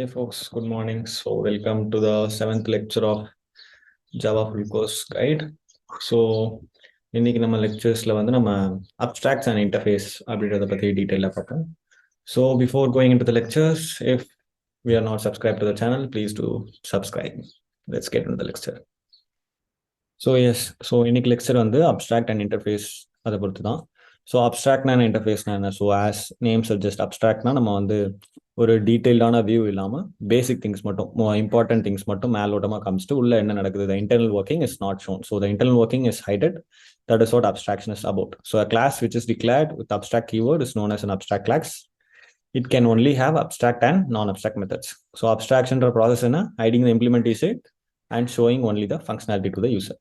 Hey folks, good morning. So welcome to the 7th lecture of Java Full Course Guide. So இன்னைக்கு நம்ம லெக்சர்ஸ்ல வந்து நம்ம abstracts and interface அப்படின்றத பத்தி டீடைலா பார்ப்போம். So before going into the lectures, if we are not subscribed to the channel, please do subscribe. Let's get into the lecture. So yes, so இன்னைக்கு lecture வந்து abstract and interface அதை பொறுத்து தான். So அப்ட்ராக்ட்னா இன்டர்ஃபேஸ்னா என்ன? ஸோ ஆஸ் நேம் சஜஸ்ட் அப்ட்ராக்ட்னா நம்ம வந்து ஒரு டீட்டெயில்டான வியூ இல்லாமல் பேசிக் திங்ஸ் மட்டும் இம்பார்ட்டன்ட் திங்ஸ் மட்டும் மேலோட்டமாக காமிச்சிட்டு உள்ள என்ன நடக்குது, the internal working is not shown. So the internal working is hided. That is what abstraction is about. So a class which is declared with abstract keyword is known as an abstract class. It can only have abstract and non-abstract methods. So abstraction process is hiding the implementation and showing only the functionality to the user.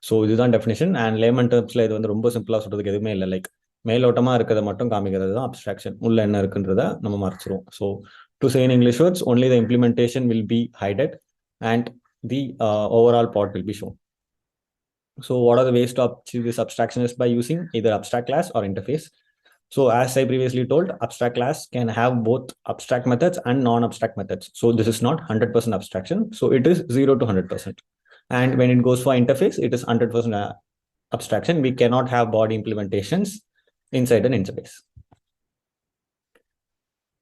So இதுதான் definition. And layman டேர்ம்ஸ்ல இது வந்து ரொம்ப சிம்பிளா சொல்றதுக்கு எதுவுமே இல்லை. Like மேலோட்டமா இருக்கிறத மட்டும் காமிக்கிறது தான் அப்ஸ்ட்ராக்ஷன். உள்ள என்ன இருக்குன்றத நம்ம மறைச்சிருவோம். So to say in English words, only the implementation will be hided and the overall part will be shown. So what are the ways to achieve this abstraction is by using either abstract class or interface. So as I previously told, abstract class can have both abstract methods and non-abstract methods. So this is not 100% abstraction. So it is 0 to 100%. And when it goes for interface, it is 100% abstraction. We cannot have body implementations inside an interface.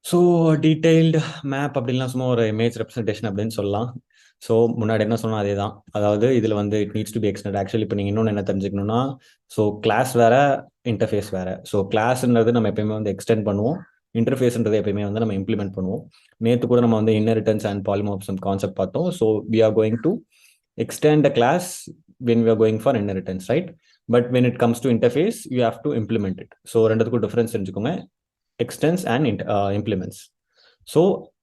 So detailed map அப்படின்லாம் சும்மா ஒரு image representation அப்படின்னு சொல்லலாம். So முன்னாடி என்ன சொன்னால் அதே தான். அதாவது இதில் வந்து it needs to be extend. Actually இப்போ நீங்கள் இன்னொன்று என்ன தெரிஞ்சுக்கணும்னா, ஸோ கிளாஸ் வேற, இன்டர்ஃபேஸ் வேற. ஸோ கிளாஸ்ன்றது நம்ம எப்பயுமே வந்து எக்ஸ்டெண்ட் பண்ணுவோம், இன்டர்ஃபேஸ்ன்றது எப்பயுமே வந்து நம்ம இம்ப்ளிமெண்ட் பண்ணுவோம். நேற்று கூட நம்ம வந்து இன்ஹெரிட்டன்ஸ் அண்ட் பாலிமார்பிசம் கான்செப்ட் பார்த்தோம். So we are going to extend the class when we are going for inheritance, right? But when it comes to interface, you have to implement it. So ரெண்டுத்துக்கும் difference தெரிஞ்சுக்கோங்க, extends and implements. So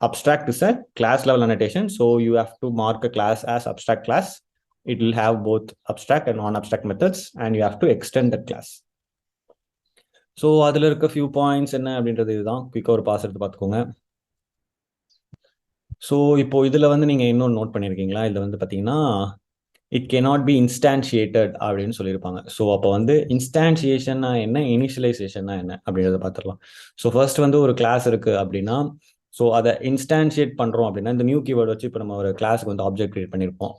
abstract is a class level annotation. So you have to mark a class as abstract class. It will have both abstract and non-abstract methods, and you have to extend that class. So அதில் இருக்க few points என்ன அப்படின்றது இதுதான். குயிக்காக ஒரு pass எடுத்து பார்த்துக்கோங்க. So இப்போ இதில் வந்து நீங்கள் இன்னொன்று நோட் பண்ணியிருக்கீங்களா? இதில் வந்து பார்த்தீங்கன்னா இட் கேனாட் பி இன்ஸ்டான்ஷியேட்டட் அப்படின்னு சொல்லியிருப்பாங்க. ஸோ அப்போ வந்து இன்ஸ்டான்ஷியேஷன்னா என்ன, இனிஷியலைசேஷன்னா என்ன அப்படின்றத பார்த்துடலாம். ஸோ ஃபர்ஸ்ட் வந்து ஒரு கிளாஸ் இருக்குது அப்படின்னா, ஸோ அதை இன்ஸ்டான்ஷியேட் பண்ணுறோம் அப்படின்னா இந்த நியூ கீவேர்டு வச்சு இப்போ நம்ம ஒரு கிளாஸுக்கு வந்து ஆப்ஜெக்ட் கிரியேட் பண்ணியிருப்போம்.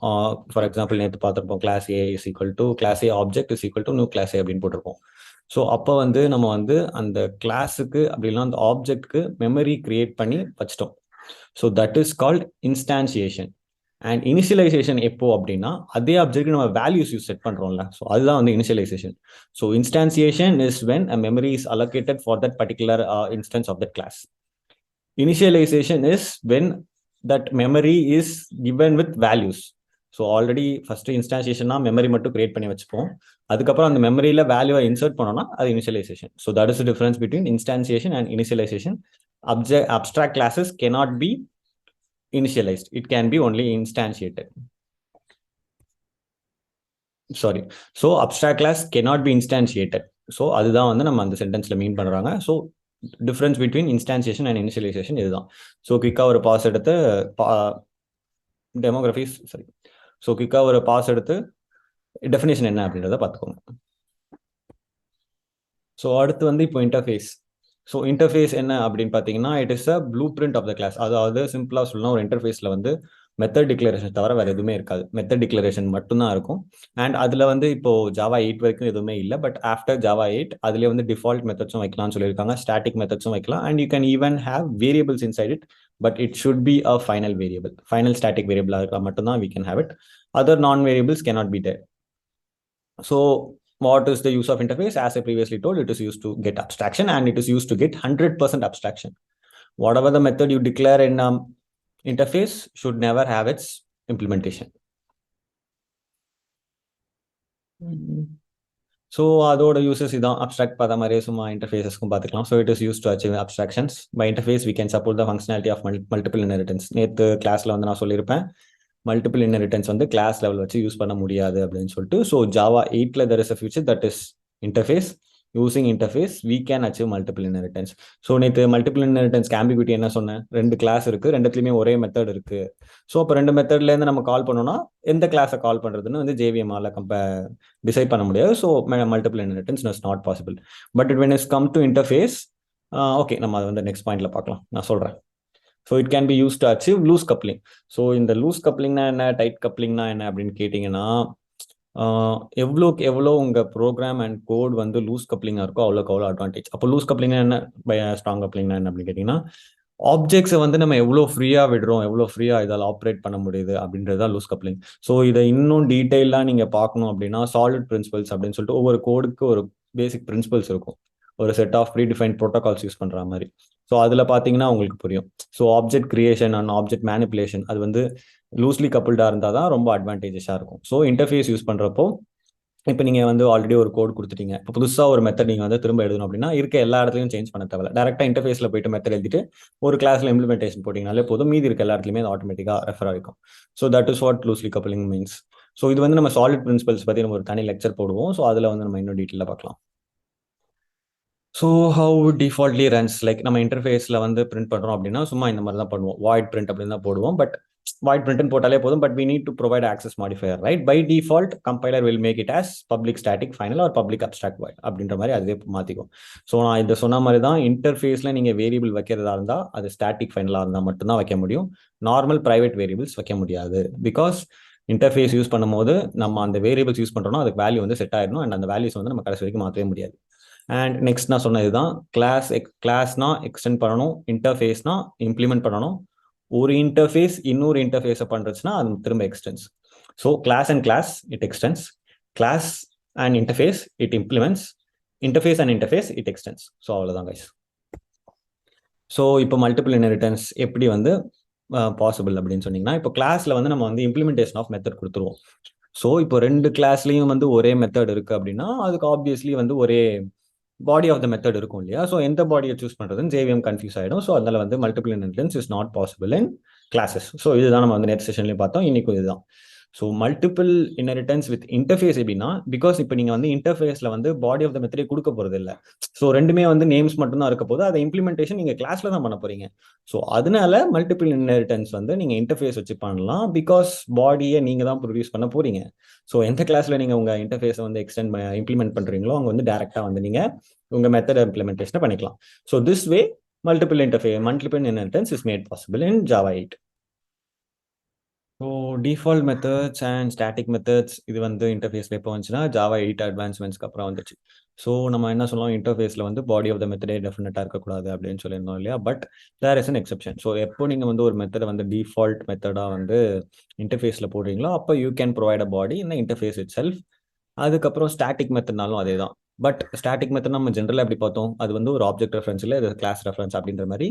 ஃபார் எக்ஸாம்பிள் நேற்று பார்த்துருப்போம், class A is equal to class A object is equal to new class A அப்படின்னு போட்டிருப்போம். ஸோ அப்போ வந்து நம்ம வந்து அந்த கிளாஸுக்கு அப்படின்னா அந்த ஆப்ஜெக்ட்க்கு மெமரி கிரியேட் பண்ணி வச்சிட்டோம். So that is called instantiation. And initialization எப்போ அப்படின்னா அதே ஆப்ஜெக்ட் நம்ம வேல்யூஸ் யூஸ் செட் பண்றோம்ல, ஸோ அதுதான் வந்து initialization. So instantiation is when a memory is allocated for that particular instance of that class. Initialization is when that memory is given with values. So already first இன்ஸ்டான்சியேஷன்னா memory மட்டும் create பண்ணி வச்சுப்போம், அதுக்கப்புறம் அந்த மெமரியில வேல்யூவை இன்சர்ட் பண்ணோம்னா அது initialisation. So that is the difference between instantiation and initialisation. Abstract classes cannot be initialized. It can be only instantiated. Sorry. So abstract class cannot be instantiated. So அதுதான் வந்து நம்ம அந்த சென்டென்ஸ்ல மீன் பண்றாங்க. So difference between instantiation and initialisation இதுதான். So குயிக்காக ஒரு pass எடுத்து டெமோகிராஃபிஸ் சரி ஸோ குயிக்காக ஒரு பாஸ் எடுத்து டெஃபினேஷன் என்ன அப்படின்றத பார்த்துக்கோங்க. ஸோ அடுத்து வந்து இப்போ இன்டர்ஃபேஸ். ஸோ இன்டர்ஃபேஸ் என்ன அப்படின்னு பார்த்தீங்கன்னா, it is a blueprint of the class. அதாவது சிம்பிளாக சொல்லலாம், ஒரு இன்டர்ஃபேஸில் வந்து மெத்தட் டிக்ளரேஷன் தவிர வேறு எதுவுமே இருக்காது. மெத்தட் டிக்ளரேஷன் மட்டும்தான் இருக்கும். அண்ட் அதில் வந்து இப்போ ஜாவா 8 வரைக்கும் எதுவுமே இல்லை. பட் ஆஃப்டர் ஜாவா 8 அதுலேயே வந்து டிஃபால்ட் மெத்தட்ஸும் வைக்கலாம்னு சொல்லியிருக்காங்க, ஸ்டாட்டிக் மெத்தட்ஸும் வைக்கலாம். And you can even have variables inside it, but it should be a final variable. Final static வேரியபிளாக இருக்கலாம் மட்டும்தான் we can have it. Other non variables cannot be there. So what is the use of interface? As I previously told, it is used to get abstraction, and it is used to get 100% abstraction. Whatever the method you declare in interface should never have its implementation. So அதோட uses இதான். Abstract பார்த்த மாதிரியே சும்மா இன்டர்ஃபேஸஸ்க்கும் பார்த்துக்கலாம். So it is use to achieve abstractions. By interface we can support the functionality of multiple inheritance. நேற்று கிளாஸ்ல வந்து நான் சொல்லியிருப்பேன், மல்டிபிள் இன்ஹெரிட்டன்ஸ் வந்து கிளாஸ் லெவல் வச்சு யூஸ் பண்ண முடியாது அப்படின்னு சொல்லிட்டு. ஸோ ஜாவா 8ல there is a feature that is interface. Using interface we can achieve multiple inheritance. So நேற்று மல்டிபிள் இன்ஹெரிட்டன்ஸ் ஆம்பிகுவிட்டி என்ன சொன்னேன், 2 கிளாஸ் இருக்கு, ரெண்டுத்துலையுமே ஒரே மெத்தட் இருக்கு. ஸோ அப்போ 2 மெத்தட்லேருந்து நம்ம கால் பண்ணோம்னா எந்த கிளாஸை கால் பண்ணுறதுன்னு வந்து ஜேவிஎம்ஆல டிசைட் பண்ண முடியாது. So multiple inheritance is not possible. But when it comes to interface, okay நம்ம அதை வந்து நெக்ஸ்ட் பாயிண்ட்ல பார்க்கலாம், நான் சொல்கிறேன். So it can be use to achieve loose coupling. So இந்த லூஸ் கப்ளிங்னா என்ன, டைட் கப்ளிங்னா என்ன அப்படின்னு கேட்டிங்கன்னா, எவ்வளோக்கு எவ்வளோ உங்கள் ப்ரோக்ராம் அண்ட் கோட் வந்து லூஸ் கப்ளிங்காக இருக்கோ அவ்வளோக்கு அவ்வளோ அட்வான்டேஜ். அப்போ லூஸ் கப்ளிங்னா என்ன, ஸ்ட்ராங் கப்ளிங்னா என்ன அப்படின்னு கேட்டிங்கன்னா, ஆப்ஜெக்ட்ஸை வந்து நம்ம எவ்வளோ ஃப்ரீயாக விடுறோம், எவ்வளோ ஃப்ரீயாக இதால் ஆப்ரேட் பண்ண முடியுது அப்படின்றது தான் லூஸ் கப்ளிங். ஸோ இதை இன்னும் டீட்டெயிலாக நீங்கள் பார்க்கணும் அப்படின்னா சாலிட் பிரின்சிபல்ஸ் அப்படின்னு சொல்லிட்டு ஒவ்வொரு கோடுக்கு ஒரு பேசிக் பிரின்சிபல்ஸ் இருக்கும், ஒரு set of predefined protocols use பண்ணுற மாதிரி. ஸோ அதில் பார்த்தீங்கன்னா உங்களுக்கு புரியும். So object creation and object manipulation அது வந்து லூஸ்லி கப்புள்டாக இருந்தால் தான் ரொம்ப அட்வான்டேஜஸாக இருக்கும். ஸோ இன்டர்ஃபேஸ் யூஸ் பண்ணுறப்போ இப்போ நீங்கள் வந்து ஆல்ரெடி ஒரு கோட் கொடுத்துட்டீங்க, இப்போ புதுசாக ஒரு மெத்தட் நீங்கள் வந்து திரும்ப எழுதணும் அப்படின்னா இருக்க எல்லா இடத்துலையும் சேஞ்ச் பண்ண தேவை. டேரெக்டாக இன்டர்ஃபேஸில் போயிட்டு மெத்தட் எழுதிட்டு ஒரு கிளாஸில் இம்ப்ளிமெண்டேஷன் போட்டிங்கனாலே போதும், மீதி இருக்க எல்லா இடத்துலையுமே அது ஆட்டோமேட்டிக்காக ரெஃபர் ஆகிக்கும். So that is what loosely coupling means. So இது வந்து நம்ம சாலிட் பிரின்சிபல்ஸ் பற்றி நம்ம ஒரு தனி லெக்சர் போடுவோம். ஸோ அதில் வந்து நம்ம இன்னும் டீட்டெயிலாக பார்க்கலாம். ஸோ ஹவு டிஃபால்ட்லி ரன்ஸ், லைக் நம்ம இன்டர்ஃபேஸில் வந்து பிரிண்ட் பண்ணுறோம் அப்படின்னா சும்மா இந்த மாதிரி தான் பண்ணுவோம், வாய்ட் பிரிண்ட் அப்படின்னு தான் போடுவோம். பட் void print போட்டாலே போதும், but we need to provide access modifier, right? By default compiler will make it as public static final or public abstract void அப்படின்ற மாதிரி அதுவே மாத்திக்கும். ஸோ நான் இதை சொன்ன மாதிரி தான் இன்டர்ஃபேஸ்ல நீங்க வேரியபிள் வைக்கிறதா இருந்தா அது ஸ்டாட்டிக் ஃபைனலா இருந்தா மட்டும்தான் வைக்க முடியும், நார்மல் பிரைவேட் வேரியபிள்ஸ் வைக்க முடியாது. பிகாஸ் இன்டர்ஃபேஸ் யூஸ் பண்ணும்போது நம்ம அந்த வேரியபிள்ஸ் யூஸ் பண்றோம்னா அதுக்கு வேல்யூ வந்து செட் ஆயிடணும், அண்ட் அந்த வேல்யூஸ் வந்து நம்ம கடைசி வரைக்கும் மாற்றவே முடியாது. அண்ட் நெக்ஸ்ட் நான் சொன்னது தான், கிளாஸ்னா எக்ஸ்டெண்ட் பண்ணணும், இன்டர்ஃபேஸ்னா இம்ப்ளிமெண்ட் பண்ணணும். ஒரு இன்டர்ஃபேஸ் இன்னொரு இன்டர்ஃபேஸை பண்ணுறச்சுன்னா அது திரும்ப extends. So class and class it extends, class and interface it implements, interface and interface it extends. So அவ்வளோதான் கைஸ். ஸோ இப்போ மல்டிபிள் இன்ஹெரிட்டன்ஸ் எப்படி வந்து பாசிபிள் அப்படின்னு சொன்னீங்கன்னா, இப்போ கிளாஸில் வந்து நம்ம வந்து இம்ப்ளிமெண்டேஷன் ஆஃப் மெத்தட் கொடுத்துருவோம். ஸோ இப்போ ரெண்டு கிளாஸ்லையும் வந்து ஒரே மெத்தட் இருக்குது அப்படின்னா அதுக்கு ஆப்வியஸ்லி வந்து ஒரே பாடி ஆஃப் த மெத்தட் இருக்கும் இல்லையா? ஸோ எந்த பாடியை சூஸ் பண்ணுறதுன்னு ஜேவிஎம் கன்ஃபியூஸ் ஆகிடும். ஸோ அதனால வந்து multiple inheritance is not possible in classes. So இதுதான் நம்ம வந்து நெக்ஸ்ட் செஷன்லேயும் பார்த்தோம், இன்னைக்கும் இதுதான். So multiple inheritance with interface எப்படின்னா, பிகாஸ் இப்போ நீங்கள் வந்து இன்டர்ஃபேஸில் வந்து பாடி ஆஃப் த மெத்தடே கொடுக்க போகிறது இல்லை. ஸோ ரெண்டுமே வந்து நேம்ஸ் மட்டும்தான் இருக்க போது, அதை இம்ப்ளிமெண்டேஷன் நீங்கள் கிளாஸில் தான் பண்ண போறீங்க. ஸோ அதனால மல்டிபிள் இன்ஹெரிட்டன்ஸ் வந்து நீங்கள் இன்டர்ஃபேஸ் வச்சு பண்ணலாம், பிகாஸ் பாடியை நீங்கள் தான் ப்ரொடியூஸ் பண்ண போறீங்க. ஸோ எந்த கிளாஸில் நீங்கள் உங்கள் இன்டர்ஃபேஸை வந்து எக்ஸ்டெண்ட் இம்ப்ளிமெண்ட் பண்ணுறீங்களோ அங்கே வந்து டேரெக்டாக வந்து நீங்கள் உங்கள் மெத்தட் இம்ப்ளிமெண்டேஷனை பண்ணிக்கலாம். So this way multiple inheritance is made possible in Java 8. So default methods and static methods இது வந்து இன்டர்ஃபேஸில் எப்போ வந்துச்சுன்னா ஜாவா 8 அட்வான்ஸ்மெண்ட்ஸ்க்கு அப்புறம் வந்துச்சு. ஸோ நம்ம என்ன சொல்லலாம், இன்டர்ஃபேஸில் வந்து பாடி ஆஃப் த மெத்தடே டெஃபினட்டாக இருக்கக்கூடாது அப்படின்னு சொல்லியிருந்தோம் இல்லையா? But there is an exception. So எப்போ நீங்கள் வந்து ஒரு மெத்தடை வந்து டிஃபால்ட் மெத்தடாக வந்து இன்டர்ஃபேஸில் போடுறீங்களோ அப்போ you can provide a body in interface it self. அதுக்கப்புறம் ஸ்டாட்டிக் மெத்தட்னாலும் அதே தான். பட் ஸ்டாட்டிக் மெத்தட் நம்ம ஜென்ரலாக எப்படி பார்த்தோம், அது வந்து ஒரு ஆப்ஜெக்ட் ரெஃபரன்ஸ் இல்லை, இது கிளாஸ் ரெஃபரன்ஸ் அப்படின்ற மாதிரி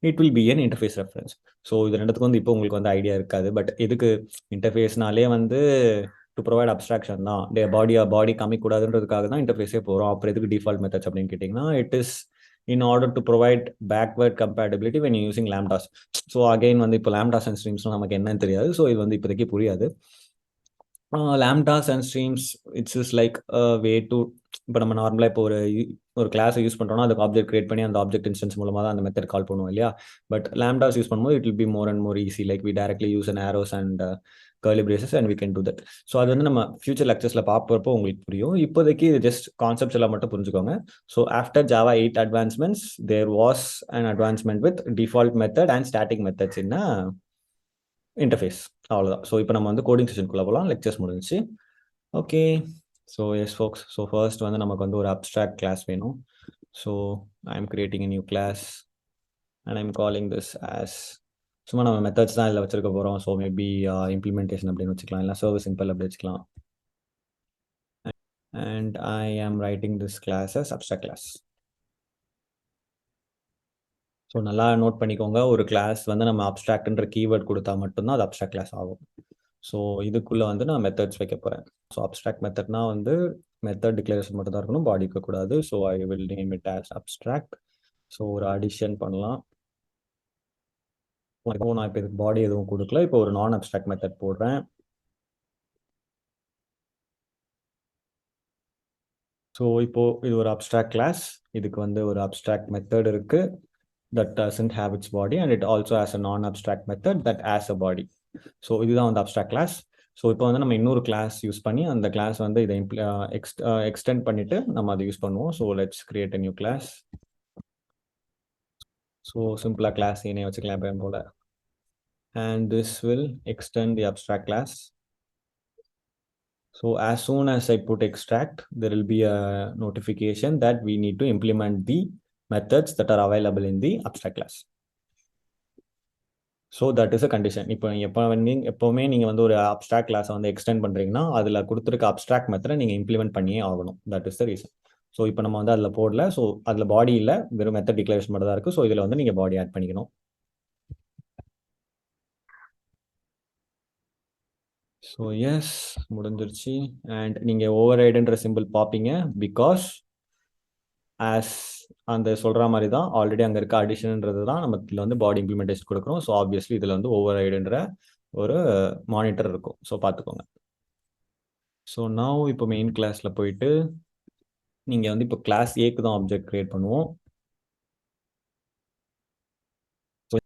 it will be an interface reference. So இது ரெண்டுத்துக்கு வந்து இப்போ உங்களுக்கு வந்து ஐடியா இருக்காது. பட் எதுக்கு இன்டர்ஃபேஸ்னாலே வந்து டு ப்ரொவைட் அப்ஸ்ட்ராக்ஷன் தான், பாடி காமிக்கூடாதுன்றதுக்காக தான் இன்டர்ஃபேஸே போகிறோம். அப்புறம் எதுக்கு டிஃபால்ட் மெத்தட்ஸ் அப்படின்னு கேட்டிங்கன்னா, it is in order to provide backward compatibility when using lambdas. So again வந்து இப்போ லாம்டாஸ் அண்ட் ஸ்ட்ரீம்ஸ்லாம் நமக்கு என்னன்னு தெரியாது. ஸோ இது வந்து இப்போதைக்கு புரியாது. lambdas and streams it's just like a way to, இப்போ நம்ம நார்மலாக இப்போ ஒரு கிளாஸை யூஸ் பண்ணுறோம்னா அதுக்கு ஆப்ஜெக்ட் கிரியேட் பண்ணி அந்த ஆப்ஜெக்ட் இன்ஸ்டன்ஸ் மூலமாக தான் அந்த மெத்தட் கால் பண்ணுவோம் இல்லையா? பட் lambdas யூஸ் பண்ணும்போது it will be more and more easy, like we directly use an arrows and curly braces and we can do that. So அது வந்து நம்ம ஃபியூச்சர் லெக்சர்ஸில் பார்ப்பறப்போ உங்களுக்கு புரியும். இப்போதைக்கு இது ஜஸ்ட் கான்செப்ட்ஸ் எல்லாம் மட்டும் புரிஞ்சுக்கோங்க. So after Java 8 advancements there was an advancement with default method and static methods in interface. அவ்வளோதான். ஸோ இப்போ நம்ம வந்து கோடிங் செஷனுக்குள்ளே போகலாம், லெக்சர்ஸ் முடிஞ்சிச்சு. Okay, so yes folks. So first வந்து நமக்கு வந்து ஒரு அப்ஸ்ட்ராக்ட் கிளாஸ் வேணும். So I am creating a new class and I'm calling this as, சும்மா நம்ம மெத்தட்ஸ் தான் இதில் வச்சிருக்க போகிறோம். ஸோ மேபி இம்ப்ளிமெண்டேஷன் அப்படின்னு வச்சுக்கலாம், இல்லை சர்வீஸ் சிம்பிள் அப்படி வச்சுக்கலாம். And I am writing this class as abstract class. So நல்லா நோட் பண்ணிக்கோங்க, ஒரு கிளாஸ் வந்து நம்ம அப்ஸ்ட்ராக்ட்ன்ற கீவேர்ட் கொடுத்தா மட்டும்தான் அது அப்ஸ்ட்ராக்ட் கிளாஸ் ஆகும். ஸோ இதுக்குள்ளே வந்து நான் மெத்தட்ஸ் வைக்க போகிறேன். ஸோ அப்ஸ்ட்ராக்ட் மெத்தட்னா வந்து மெத்தட் டிக்ளரேஷன் மட்டும் தான் இருக்கணும், பாடி இருக்கக்கூடாது. So I will name it as abstract. So ஒரு அடிஷன் பண்ணலாம். நான் இப்போ இதுக்கு பாடி எதுவும் கொடுக்கல, இப்போ ஒரு நான் அப்ஸ்ட்ராக்ட் மெத்தட் போடுறேன். ஸோ இப்போ இது ஒரு அப்ஸ்ட்ராக்ட் கிளாஸ், இதுக்கு வந்து ஒரு அப்ஸ்ட்ராக்ட் மெத்தட் இருக்கு that doesn't have its body and it also has a non-abstract method that has a body. So இதுதான் வந்து அப்ஸ்ட்ராக்ட் கிளாஸ். ஸோ இப்போ வந்து நம்ம இன்னொரு கிளாஸ் யூஸ் பண்ணி அந்த கிளாஸ் வந்து இதை எக்ஸ்டெண்ட் பண்ணிட்டு நம்ம அதை யூஸ் பண்ணுவோம். So let's create a new class. So சிம்பிளாக கிளாஸ் ஏனே வச்சுக்கலாம் எப்பயும் போல. And this will extend the abstract class. So as soon as I put extract, there will be a notification that we need to implement the methods that are available in the abstract class. So that is a condition. இப்போ எப்போவுமே நீங்கள் வந்து ஒரு abstract கிளாஸை வந்து extend பண்ணுறீங்கன்னா அதில் கொடுத்துருக்க அப்ட்ராக்ட் மெத்தடை நீங்கள் இம்ப்ளிமெண்ட் பண்ணியே ஆகணும். That is the reason. So இப்போ நம்ம வந்து அதில் போடல. ஸோ அதில் பாடி இல்லை, வெறும் மெத்தட் டிக்ளரேஷன் மட்டும் தான் இருக்குது. ஸோ இதில் வந்து நீங்கள் பாடி ஆட் பண்ணிக்கணும். ஸோ எஸ் முடிஞ்சிருச்சு. அண்ட் நீங்கள் ஓவர் ரைடுன்ற சிம்பிள் பார்ப்பீங்க. பிகாஸ் ஆஸ் அந்த சொல்கிற மாதிரி தான் ஆல்ரெடி அங்கே இருக்க அடிஷன்ன்றது தான் நம்ம இதில் வந்து பாடி இம்ப்ளிமெண்டேஷன் கொடுக்குறோம். ஸோ ஆப்வியஸ்லி இதில் வந்து ஓவர் ரைடுன்ற ஒரு மானிட்டர் இருக்கும். ஸோ பார்த்துக்கோங்க. ஸோ நான் இப்போ மெயின் கிளாஸில் போயிட்டு நீங்கள் வந்து இப்போ கிளாஸ் ஏக்கு தான் ஆப்ஜெக்ட் கிரியேட் பண்ணுவோம்.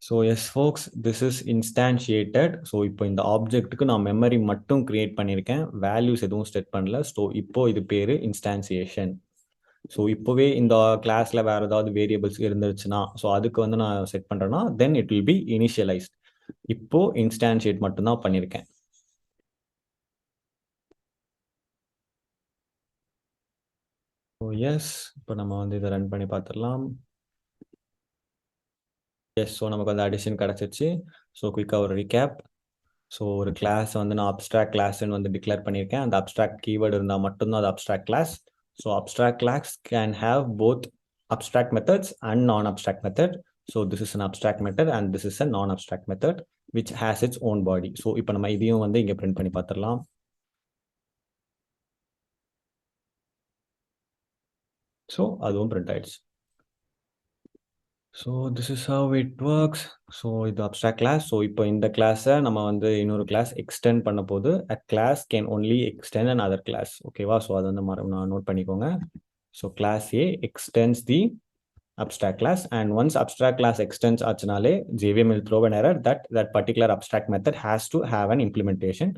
So yes folks, this is instantiated. So இப்போ இந்த ஆப்ஜெக்ட்டுக்கு நான் மெமரி மட்டும் கிரியேட் பண்ணியிருக்கேன், வேல்யூஸ் எதுவும் செட் பண்ணல. ஸோ இப்போ இது பேர் இன்ஸ்டான்சியேஷன். ஸோ இப்போவே இந்த கிளாஸில் வேறு ஏதாவது வேரியபிள்ஸ் இருந்துச்சுன்னா, ஸோ அதுக்கு வந்து நான் செட் பண்ணுறேன்னா then it will B initialised. இப்போ இன்ஸ்டான்ஷியேட் மட்டும்தான் பண்ணியிருக்கேன். ஸோ எஸ், இப்போ நம்ம வந்து இதை ரன் பண்ணி பார்த்துடலாம். எஸ், ஸோ நமக்கு வந்து அடிஷன் கிடச்சிச்சு. ஸோ குயிக்காக ஒரு ரீகேப். ஸோ ஒரு கிளாஸ் வந்து நான் அப்ட்ராக்ட் கிளாஸ்ன்னு வந்து டிக்ளேர் பண்ணியிருக்கேன். அந்த அப்ட்ராக்ட் கீவேர்டு இருந்தால் மட்டும்தான் அது abstract class. So abstract class can have both abstract methods and non abstract method. So this is an abstract method and this is a non abstract method which has its own body. So இப்போ நம்ம இதையும் வந்து இங்கே print பண்ணி பார்த்துடலாம். So அதுவும் print ஆயிடுச்சு. So this is how it works. So இது அப்ட்ராக்ட் கிளாஸ். ஸோ இப்போ இந்த கிளாஸை நம்ம வந்து இன்னொரு கிளாஸ் எக்ஸ்டெண்ட் பண்ண போது a class can only extend another class. ஓகேவா? ஸோ அது வந்து நான் நோட் பண்ணிக்கோங்க. So class A extends the abstract class, and once abstract class extends ஆச்சுனாலே JVM will throw an error that particular abstract method has to have an implementation.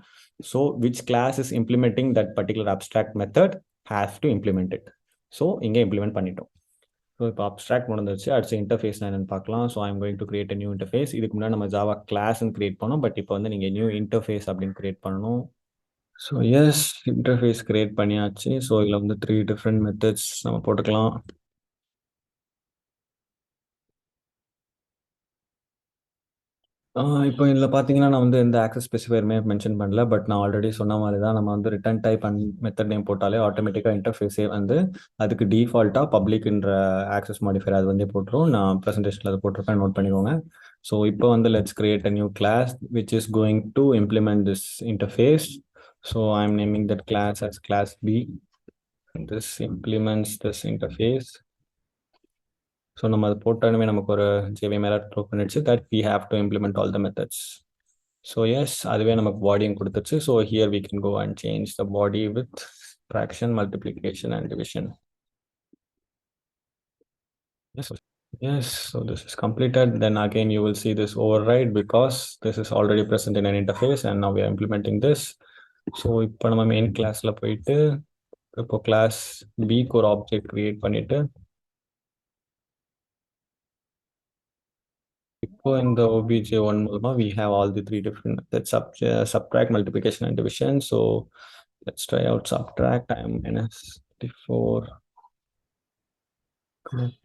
So which class is implementing that particular abstract method has to implement it. So இங்கே implement பண்ணிட்டோம். So இப்போ abstract முடிஞ்சிருச்சு. அடுத்து interface என்னன்னு பார்க்கலாம். So I'm going to create a new interface. இதுக்கு முன்னாடி நம்ம ஜாவா கிளாஸ்ன்னு கிரியேட் பண்ணோம். பட் இப்போ வந்து நீங்கள் நியூ இன்டர்ஃபேஸ் அப்படின்னு கிரியேட் பண்ணணும். ஸோ எஸ், இன்டர்ஃபேஸ் கிரியேட் பண்ணியாச்சு. ஸோ இதில் வந்து 3 டிஃப்ரெண்ட் மெத்தட்ஸ் நம்ம போட்டுக்கலாம். இப்போ இதில் பார்த்தீங்கன்னா நான் வந்து எந்த ஆக்சஸ் ஸ்பெசிஃபையருமே மென்ஷன் பண்ணல. பட் நான் ஆல்ரெடி சொன்ன மாதிரி தான் நம்ம வந்து return type and method name போட்டாலே ஆட்டோமேட்டிக்காக இன்டர்ஃபேஸே வந்து அதுக்கு டிஃபால்ட்டாக பப்ளிக்ன்ற ஆக்சஸ் மாடிஃபையர் அது வந்து போட்டுரும். நான் ப்ரெசன்டேஷனில் அதை போட்டிருப்பேன், நோட் பண்ணிக்கோங்க. ஸோ இப்போ வந்து let's create a new class which is going to implement this interface. So I am naming that class as class B. This implements this interface. ஸோ நம்ம அது போட்டாலுமே நமக்கு ஒரு JVM error த்ரோ பண்ணிடுச்சு that we have to implement all the methods. So yes, அதுவே நமக்கு பாடியும் கொடுத்துச்சு. So here we can go and change the body with fraction, multiplication and division. Yes, so this is completed. Then again you will see this override because this is already present in an interface and now we are implementing this. So இப்போ நம்ம main கிளாஸ்ல போயிட்டு இப்போ class பிக்கு ஒரு object create பண்ணிட்டு இப்போ இந்த obj1 மூலமா we have all the 3 different methods: subtract, multiplication and division. So let's try out subtract. I am minus 54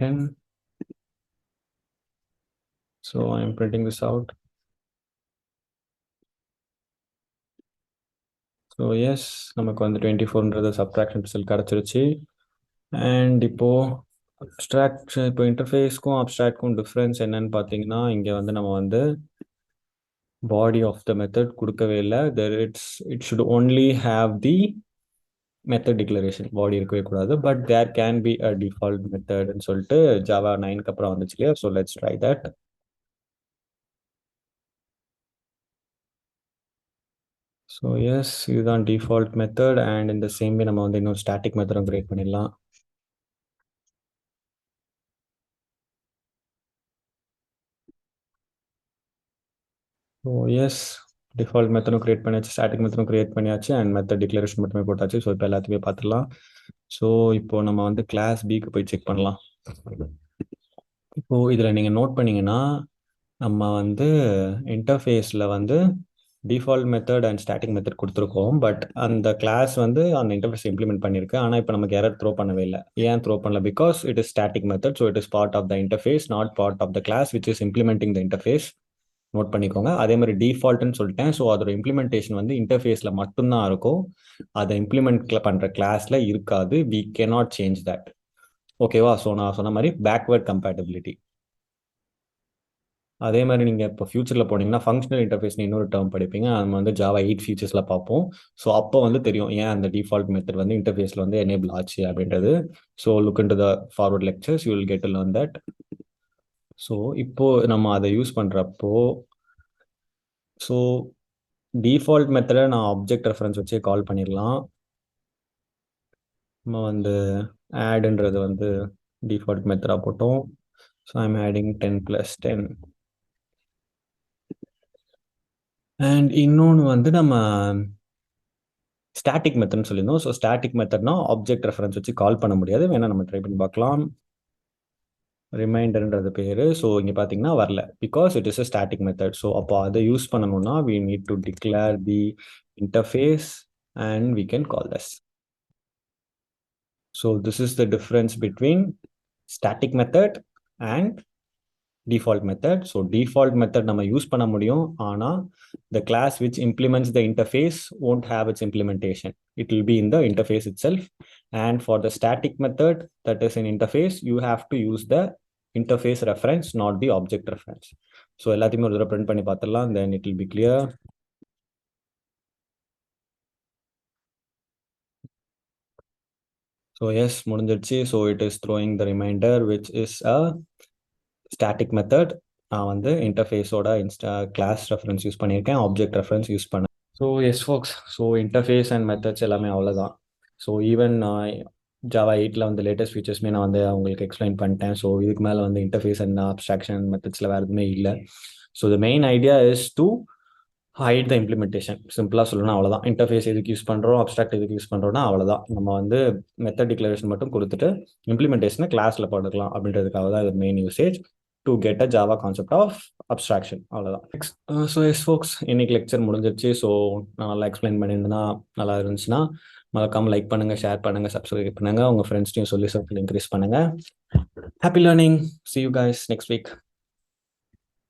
10. So I am printing this out. So yes, நமக்கு வந்து 24ன்றது சப்ட்ராக்ஷன் ரிசல்ட் கிடச்சிருச்சு. And இப்போ abstract, இப்போ இன்டர்ஃபேஸ்க்கும் அப்ஸ்ட்ராக்ட்க்கும் difference என்னன்னு பார்த்தீங்கன்னா இங்கே வந்து நம்ம வந்து பாடி ஆஃப் த மெத்தட் கொடுக்கவே இல்லை. It should only have the method declaration, body இருக்கவே கூடாது. But there can be a default மெத்தட்னு சொல்லிட்டு ஜாவா 9க்கு அப்புறம் வந்துச்சு இல்லையா? So let's try that. So yes, இதுதான் டிஃபால்ட் மெத்தட். அண்ட் இந்த சேம் நம்ம வந்து இன்னொரு ஸ்டாட்டிக் மெத்தடும் கிரியேட் பண்ணிடலாம். ஸோ எஸ், டிஃபால்ட் மெத்தடும் கிரியேட் பண்ணியாச்சு, ஸ்டாட்டிக் மெத்தடும் கிரியேட் பண்ணியாச்சு அண்ட் மெத்தட் டிக்ளரேஷன் மட்டுமே போட்டாச்சு. ஸோ இப்போ எல்லாத்தையுமே பார்த்துடலாம். ஸோ இப்போ நம்ம வந்து கிளாஸ் பிக்கு போய் செக் பண்ணலாம். இப்போ இதில் நீங்கள் நோட் பண்ணீங்கன்னா நம்ம வந்து இன்டர்ஃபேஸில் வந்து default method and static method கொடுத்துருக்கோம். பட் அந்த கிளாஸ் வந்து அந்த இன்டர்ஃபேஸ் இம்ப்ளிமெண்ட் பண்ணியிருக்கு. ஆனால் இப்போ நமக்கு எரர் த்ரோ பண்ணவே இல்லை. ஏன் த்ரோ பண்ணல? Because it is static method. So it is part of the interface, not part of the class which is implementing the interface. Note பண்ணிக்கோங்க. அதே மாதிரி டிஃபால்ட்னு சொல்லிட்டேன். ஸோ அதோட இம்ப்ளிமெண்டேஷன் வந்து இன்டர்ஃபேஸில் மட்டும்தான் இருக்கும். அதை இம்ப்ளிமெண்ட் பண்ணுற கிளாஸில் இருக்காது. We cannot change that. ஓகேவா? ஸோ நான் சொன்ன மாதிரி பேக்வேர்ட் கம்பேட்டபிலிட்டி. அதே மாதிரி நீங்கள் இப்போ ஃபியூச்சரில் போனீங்கன்னா ஃபங்க்ஷனல் இன்டர்ஃபேஸ்னு இன்னொரு டேர்ம் படிப்பீங்க. நம்ம வந்து ஜாவா 8 ஃபீச்சர்ஸில் பார்ப்போம். ஸோ அப்போ வந்து தெரியும் ஏன் அந்த டிஃபால்ட் மெத்தட் வந்து இன்டர்ஃபேஸில் வந்து எனேபிள் ஆச்சு அப்படின்றது. So look into the forward lectures, you will get to learn that. So இப்போ நம்ம அதை யூஸ் பண்ணுறப்போ, ஸோ டிஃபால்ட் மெத்தடை நான் ஆப்ஜெக்ட் ரெஃபரன்ஸ் வச்சு கால் பண்ணிடலாம். நம்ம வந்து ஆடுன்றது வந்து டிஃபால்ட் மெத்தடாக போட்டோம். So I'm adding 10 + 10. அண்ட் இன்னொன்று வந்து நம்ம ஸ்டாட்டிக் மெத்தட்னு சொல்லியிருந்தோம். ஸோ ஸ்டாட்டிக் மெத்தட்னா ஆப்ஜெக்ட் ரெஃபரன்ஸ் வச்சு கால் பண்ண முடியாது. வேணா நம்ம ட்ரை பண்ணி பார்க்கலாம். ரிமைண்டர்ன்றது பேர். ஸோ இங்கே பார்த்தீங்கன்னா வரல, because it is a static method. So அப்போ அதை யூஸ் பண்ணணும்னா we need to declare the interface and we can call this. So this is the difference between static method and default method. So default method நம்ம use பண்ண முடியும். ஆனால் the class which implements the interface won't have its implementation. It will be in the interface itself. And for the static method that is in interface, you have to use the interface reference, not the object reference. So எல்லாத்தையுமே ஒரு தடவை print பண்ணி பார்த்துடலாம். Then it will be clear. So yes, முடிஞ்சிருச்சு. So it is throwing the reminder which is a static method. நான் வந்து இன்டர்ஃபேஸோட class reference use பண்ணியிருக்கேன், ஆப்ஜெக்ட் ரெஃபரன்ஸ் யூஸ் பண்ணேன். So yes folks, so interface and methods எல்லாமே அவ்வளோதான். So even Java 8 வந்து latest ஃபீச்சர்ஸ்மே நான் வந்து உங்களுக்கு எக்ஸ்பிளைன் பண்ணிட்டேன். ஸோ இதுக்கு மேலே வந்து இன்டர்ஃபேஸ் அண்ட் அப்ஸ்ட்ராக்ஷன் மெத்தட்ஸில் வேறு எதுவுமே இல்லை. So the main idea is to height the implementation. சிம்பிளாக சொல்லணும் அவ்வளோதான். இன்டர்ஃபேஸ் எதுக்கு யூஸ் பண்ணுறோம், அப்ஸ்ட்ராக்ட் எதுக்கு யூஸ் பண்ணுறோம்னா அவ்வளோதான். நம்ம வந்து மெத்தட் டிக்ளரேஷன் மட்டும் கொடுத்துட்டு இம்ப்ளிமெண்டேஷனை கிளாஸில் போட்டுக்கலாம் அப்படின்றதுக்காக தான் இது main usage to get a Java concept of abstraction. அவ்வளோதான். ஸோ எஸ் ஃபோக்ஸ், இன்னைக்கு லெக்சர் முடிஞ்சிருச்சு. ஸோ நான் நல்லா எக்ஸ்பிளைன் பண்ணியிருந்தேன்னா, நல்லா இருந்துச்சுன்னா மறக்காம லைக் பண்ணுங்கள், ஷேர் பண்ணுங்கள், சப்ஸ்கிரைப் பண்ணுங்கள், உங்கள் ஃப்ரெண்ட்ஸ்டையும் சொல்லி சர்க்கிள் இன்க்ரீஸ் பண்ணுங்கள். Happy learning. See you guys next week.